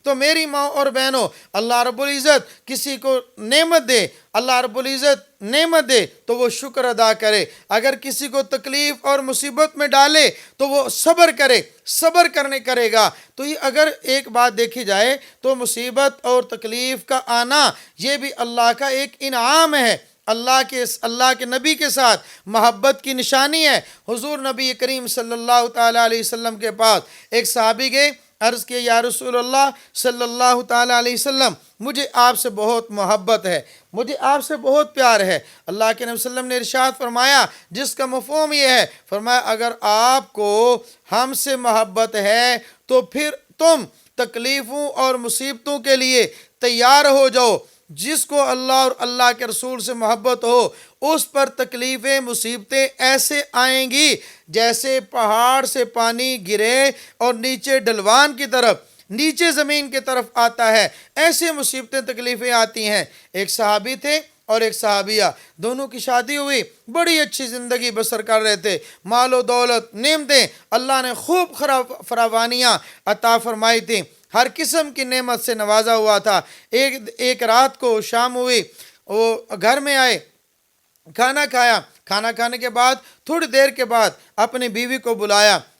تو میری ماں اور بہنوں، اللہ رب العزت کسی کو نعمت دے، اللہ رب العزت نعمت دے تو وہ شکر ادا کرے، اگر کسی کو تکلیف اور مصیبت میں ڈالے تو وہ صبر کرے، صبر کرے گا۔ تو یہ اگر ایک بات دیکھی جائے تو مصیبت اور تکلیف کا آنا یہ بھی اللہ کا ایک انعام ہے، اللہ کے نبی کے ساتھ محبت کی نشانی ہے۔ حضور نبی کریم صلی اللہ تعالیٰ علیہ وسلم کے پاس ایک صحابی گئے، عرض کیا یا رسول اللہ صلی اللہ تعالیٰ علیہ وسلم، مجھے آپ سے بہت محبت ہے، مجھے آپ سے بہت پیار ہے۔ اللہ کے نبی صلی اللہ علیہ وسلم نے ارشاد فرمایا، جس کا مفہوم یہ ہے، فرمایا اگر آپ کو ہم سے محبت ہے تو پھر تم تکلیفوں اور مصیبتوں کے لیے تیار ہو جاؤ۔ جس کو اللہ اور اللہ کے رسول سے محبت ہو اس پر تکلیفیں مصیبتیں ایسے آئیں گی جیسے پہاڑ سے پانی گرے اور نیچے ڈھلوان کی طرف، نیچے زمین کی طرف آتا ہے، ایسے مصیبتیں تکلیفیں آتی ہیں۔ ایک صحابی تھے اور ایک صحابیہ، دونوں کی شادی ہوئی، بڑی اچھی زندگی بسر کر رہے تھے، مال و دولت نعمتیں اللہ نے خوب فراوانیاں عطا فرمائی تھیں، ہر قسم کی نعمت سے نوازا ہوا تھا۔ ایک رات کو شام ہوئی، وہ گھر میں آئے، کھانا کھایا، کھانا کھانے کے بعد تھوڑی دیر کے بعد اپنی بیوی کو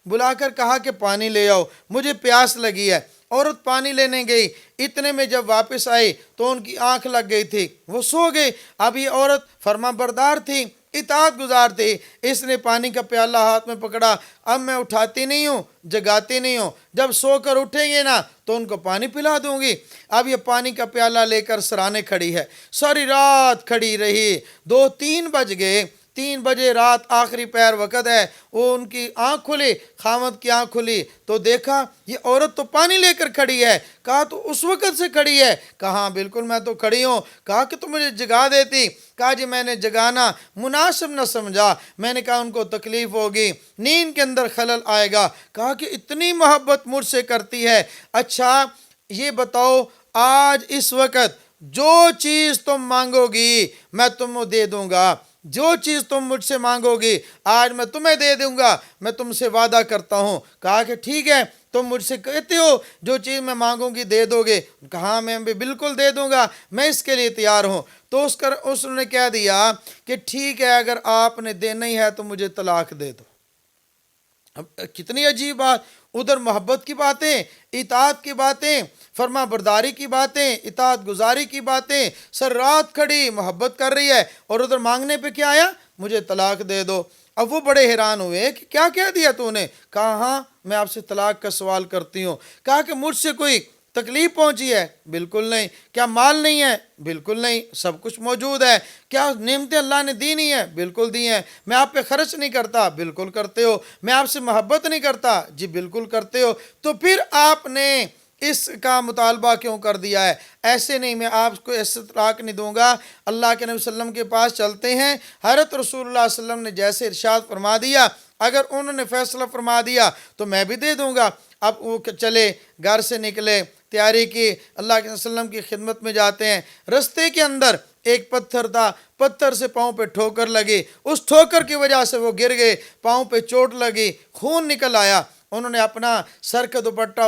بلا کر کہا کہ پانی لے آؤ، مجھے پیاس لگی ہے۔ عورت پانی لینے گئی، اتنے میں جب واپس آئی تو ان کی آنکھ لگ گئی تھی، وہ سو گئی۔ اب یہ عورت فرما بردار تھی، اطاعت گزار تھی، اس نے پانی کا پیالہ ہاتھ میں پکڑا، اب میں اٹھاتی نہیں ہوں، جگاتی نہیں ہوں، جب سو کر اٹھیں گے نا تو ان کو پانی پلا دوں گی۔ اب یہ پانی کا پیالہ لے کر سرانے کھڑی ہے، ساری رات کھڑی رہی، 2-3 بج گئے، 3 بجے رات آخری پہر وقت ہے، وہ ان کی آنکھ کھلی، خاوند کی آنکھ کھلی تو دیکھا یہ عورت تو پانی لے کر کھڑی ہے۔ کہا تو اس وقت سے کھڑی ہے؟ کہا بالکل میں تو کھڑی ہوں۔ کہا کہ تو مجھے جگا دیتی۔ کہا جی میں نے جگانا مناسب نہ سمجھا، میں نے کہا ان کو تکلیف ہوگی، نیند کے اندر خلل آئے گا۔ کہا کہ اتنی محبت مجھ سے کرتی ہے، اچھا یہ بتاؤ آج اس وقت جو چیز تم مانگو گی میں تمہیں دے دوں گا، جو چیز تم مجھ سے مانگو گی آج میں تمہیں دے دوں گا، میں تم سے وعدہ کرتا ہوں۔ کہا کہ ٹھیک ہے، تم مجھ سے کہتے ہو جو چیز میں مانگوں گی دے دو گے؟ کہا میں بھی بالکل دے دوں گا، میں اس کے لیے تیار ہوں۔ تو اس نے کہہ دیا کہ ٹھیک ہے اگر آپ نے دینا ہی ہے تو مجھے طلاق دے دو۔ اب کتنی عجیب بات، ادھر محبت کی باتیں، اطاعت کی باتیں، فرما برداری کی باتیں، اطاعت گزاری کی باتیں، سر رات کھڑی محبت کر رہی ہے، اور ادھر مانگنے پہ کیا آیا؟ مجھے طلاق دے دو۔ اب وہ بڑے حیران ہوئے کہ کیا کہہ دیا تو نے؟ کہا ہاں میں آپ سے طلاق کا سوال کرتی ہوں۔ کہا کہ مجھ سے کوئی تکلیف پہنچی ہے؟ بالکل نہیں۔ کیا مال نہیں ہے؟ بالکل نہیں، سب کچھ موجود ہے۔ کیا نعمتیں اللہ نے دی نہیں ہیں؟ بالکل دی ہیں۔ میں آپ پہ خرچ نہیں کرتا؟ بالکل کرتے ہو۔ میں آپ سے محبت نہیں کرتا؟ جی بالکل کرتے ہو۔ تو پھر آپ نے اس کا مطالبہ کیوں کر دیا ہے؟ ایسے نہیں، میں آپ کو ایسے طلاق نہیں دوں گا۔ اللہ کے نبی صلی اللہ علیہ وسلم کے پاس چلتے ہیں، حضرت رسول اللہ صلی اللہ علیہ وسلم نے جیسے ارشاد فرما دیا، اگر انہوں نے فیصلہ فرما دیا تو میں بھی دے دوں گا۔ اب وہ چلے، گھر سے نکلے، تیاری کی، اللہ کے وسلم کی خدمت میں جاتے ہیں، رستے کے اندر ایک پتھر تھا، پتھر سے پاؤں پہ ٹھوکر لگی، اس ٹھوکر کی وجہ سے وہ گر گئے، پاؤں پہ چوٹ لگی، خون نکل آیا۔ انہوں نے اپنا سر کا دوپٹہ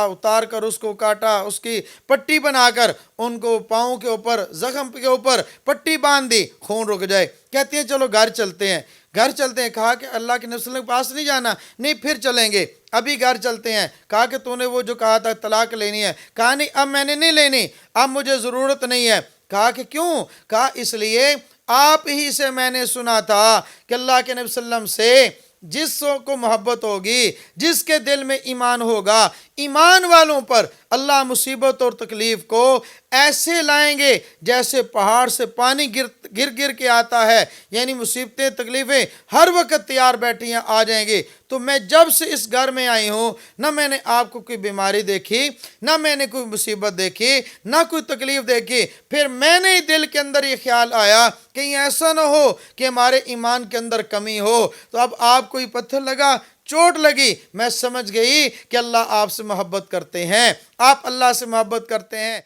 اتار کر اس کو کاٹا، اس کی پٹی بنا کر ان کو پاؤں کے اوپر، زخم کے اوپر پٹی باندھ دی، خون رک جائے۔ کہتے ہیں چلو گھر چلتے ہیں، گھر چلتے ہیں۔ کہا کہ اللہ کے نبی صلی اللہ علیہ وسلم کے پاس نہیں جانا؟ نہیں پھر چلیں گے، ابھی گھر چلتے ہیں۔ کہا کہ تو نے وہ جو کہا تھا طلاق لینی ہے؟ کہا نہیں اب میں نے نہیں لینی، اب مجھے ضرورت نہیں ہے۔ کہا کہ کیوں؟ کہا اس لیے آپ ہی سے میں نے سنا تھا کہ اللہ کے نبی صلی اللہ علیہ وسلم سے جس کو محبت ہوگی، جس کے دل میں ایمان ہوگا، ایمان والوں پر اللہ مصیبت اور تکلیف کو ایسے لائیں گے جیسے پہاڑ سے پانی گر کے آتا ہے، یعنی مصیبتیں تکلیفیں ہر وقت تیار بیٹھیاں آ جائیں گی۔ تو میں جب سے اس گھر میں آئی ہوں نہ میں نے آپ کو کوئی بیماری دیکھی، نہ میں نے کوئی مصیبت دیکھی، نہ کوئی تکلیف دیکھی۔ پھر میں نے دل کے اندر یہ خیال آیا کہیں ایسا نہ ہو کہ ہمارے ایمان کے اندر کمی ہو۔ تو اب آپ کوئی پتھر لگا، چوٹ لگی، میں سمجھ گئی کہ اللہ آپ سے محبت کرتے ہیں، آپ اللہ سے محبت کرتے ہیں۔